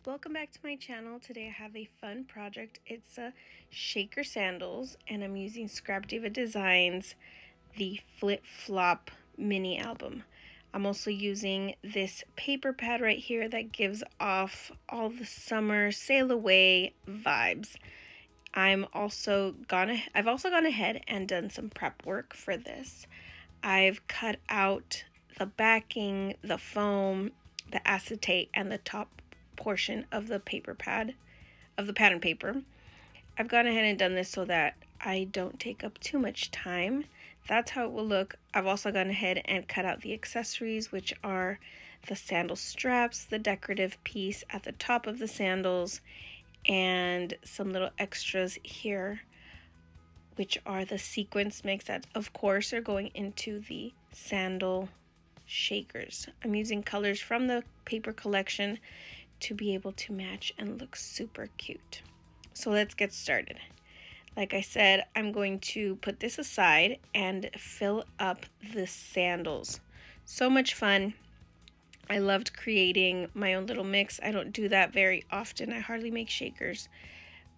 welcome back to my channel. Today I have a fun project. It's a shaker sandals and I'm using ScrapDiva Designs, the flip flop mini album. I'm also using this paper pad right here that gives off all the summer sail away vibes. I've also gone ahead and done some prep work for this. I've cut out the backing, the foam, the acetate, and the top portion of the paper pad, of the pattern paper. I've gone ahead and done this so that I don't take up too much time. That's how it will look. I've also gone ahead and cut out the accessories, which are the sandal straps, the decorative piece at the top of the sandals, and some little extras here, which are the sequins mix that of course are going into the sandal shakers. I'm using colors from the paper collection to be able to match and look super cute. So let's get started. Like I said, I'm going to put this aside and fill up the sandals. So much fun. I loved creating my own little mix. I don't do that very often. I hardly make shakers.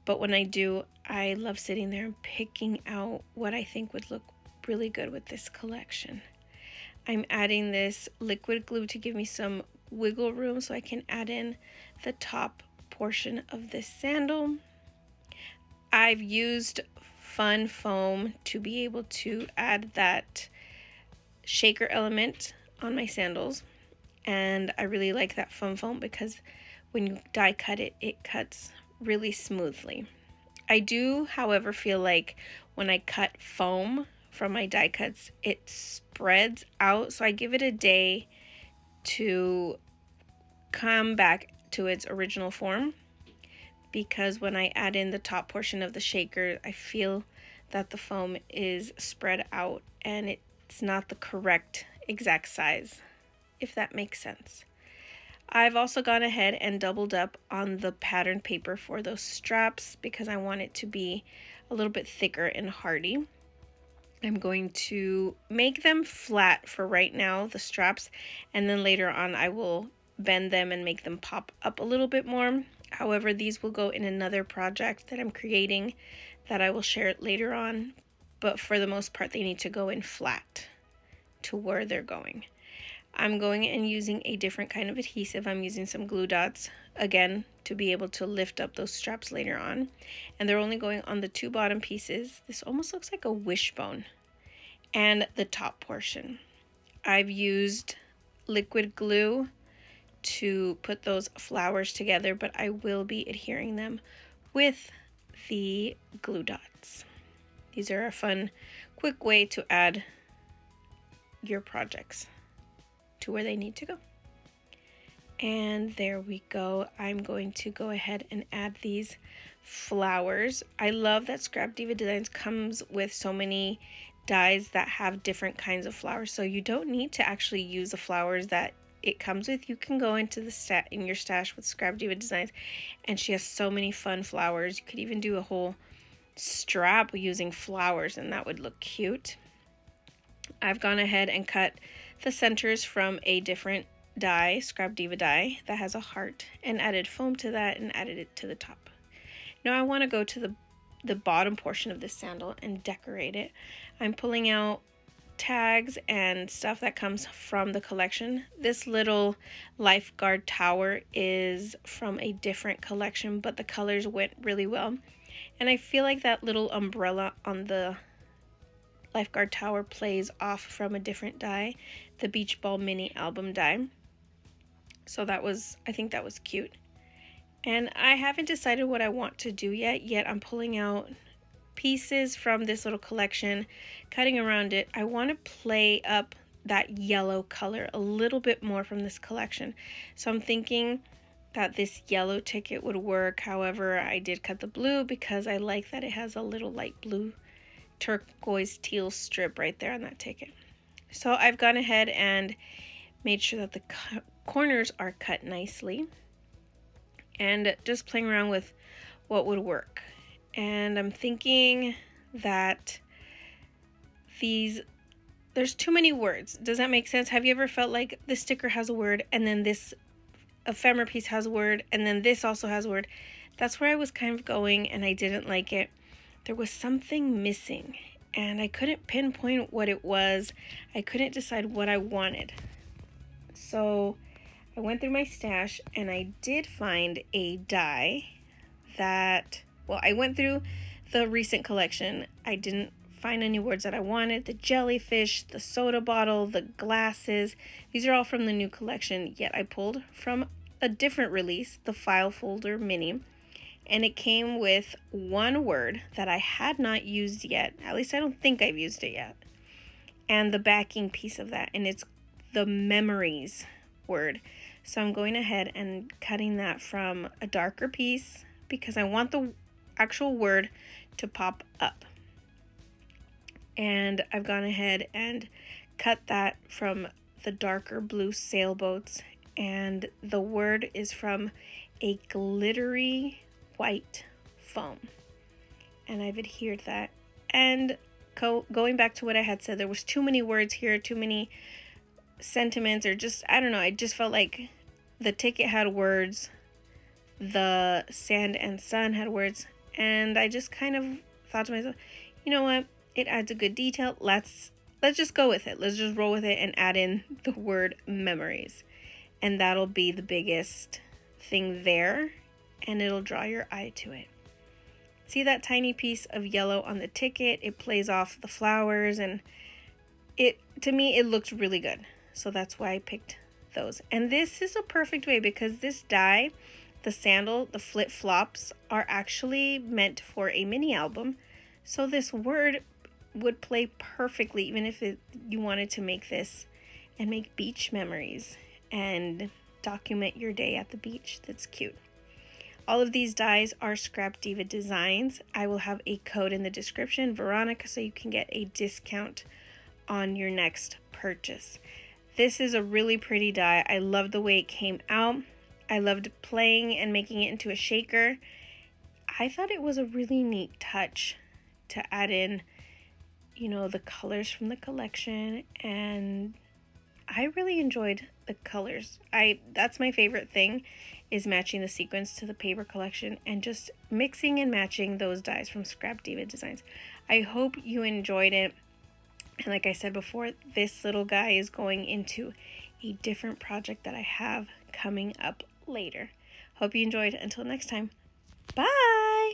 But when I do, I love sitting there and picking out what I think would look really good with this collection. I'm adding this liquid glue to give me some wiggle room so I can add in the top portion of this sandal. I've used fun foam to be able to add that shaker element on my sandals, and I really like that fun foam because when you die cut it, it cuts really smoothly. I do, however, feel like when I cut foam from my die cuts, it spreads out, so I give it a day to come back to its original form, because when I add in the top portion of the shaker, I feel that the foam is spread out and it's not the correct exact size, if that makes sense. I've also gone ahead and doubled up on the pattern paper for those straps because I want it to be a little bit thicker and hardy. I'm going to make them flat for right now, the straps, and then later on I will bend them and make them pop up a little bit more. However, these will go in another project that I'm creating that I will share it later on, but for the most part they need to go in flat to where they're going. I'm going and using a different kind of adhesive. I'm using some glue dots, again, to be able to lift up those straps later on. And they're only going on the two bottom pieces. This almost looks like a wishbone. And the top portion. I've used liquid glue to put those flowers together, but I will be adhering them with the glue dots. These are a fun, quick way to add your projects to where they need to go. And there we go. I'm going to go ahead and add these flowers. I love that ScrapDiva Designs comes with so many dies that have different kinds of flowers, so you don't need to actually use the flowers that it comes with. You can go into the in your stash with ScrapDiva Designs, and she has so many fun flowers. You could even do a whole strap using flowers and that would look cute. I've gone ahead and cut the centers from a different die, ScrapDiva die, that has a heart, and added foam to that and added it to the top. Now I want to go to the bottom portion of this sandal and decorate it. I'm pulling out tags and stuff that comes from the collection. This little lifeguard tower is from a different collection, but the colors went really well. And I feel like that little umbrella on the lifeguard tower plays off from a different die, the beach ball mini album die. So I think that was cute. And I haven't decided what I want to do yet I'm pulling out pieces from this little collection, cutting around it. I want to play up that yellow color a little bit more from this collection. So I'm thinking that this yellow ticket would work. However, I did cut the blue because I like that it has a little light blue turquoise teal strip right there on that ticket. So I've gone ahead and made sure that the corners are cut nicely and just playing around with what would work. And I'm thinking that there's too many words. Does that make sense? Have you ever felt like the sticker has a word and then this ephemera piece has a word, and then this also has a word. That's where I was kind of going, and I didn't like it. There was something missing, and I couldn't pinpoint what it was. I couldn't decide what I wanted. So I went through my stash, and I did find a die that, well, I went through the recent collection. I didn't find any words that I wanted. The jellyfish, the soda bottle, the glasses, these are all from the new collection, yet I pulled from a different release, the file folder mini, and it came with one word that I had not used yet. At least I don't think I've used it yet. And the backing piece of that, and it's the memories word. So I'm going ahead and cutting that from a darker piece because I want the actual word to pop up. And I've gone ahead and cut that from the darker blue sailboats, and the word is from a glittery white foam, and I've adhered that. And going back to what I had said, there was too many words here, too many sentiments, or just, I don't know, I just felt like the ticket had words, the sand and sun had words, and I just kind of thought to myself, you know what, it adds a good detail. Let's just go with it. Let's just roll with it and add in the word memories. And that'll be the biggest thing there, and it'll draw your eye to it. See that tiny piece of yellow on the ticket? It plays off the flowers, and to me it looked really good. So that's why I picked those. And this is a perfect way because this die, the sandal, the flip flops, are actually meant for a mini album. So this word would play perfectly, even if you wanted to make this and make beach memories and document your day at the beach. That's cute. All of these dies are ScrapDiva Designs. I will have a code in the description, Veronica, so you can get a discount on your next purchase. This is a really pretty die. I love the way it came out. I loved playing and making it into a shaker. I thought it was a really neat touch to add in, you know, the colors from the collection, and I really enjoyed the colors. That's my favorite thing, is matching the sequins to the paper collection and just mixing and matching those dies from ScrapDiva Designs. I hope you enjoyed it. And like I said before, this little guy is going into a different project that I have coming up later. Hope you enjoyed. Until next time, bye!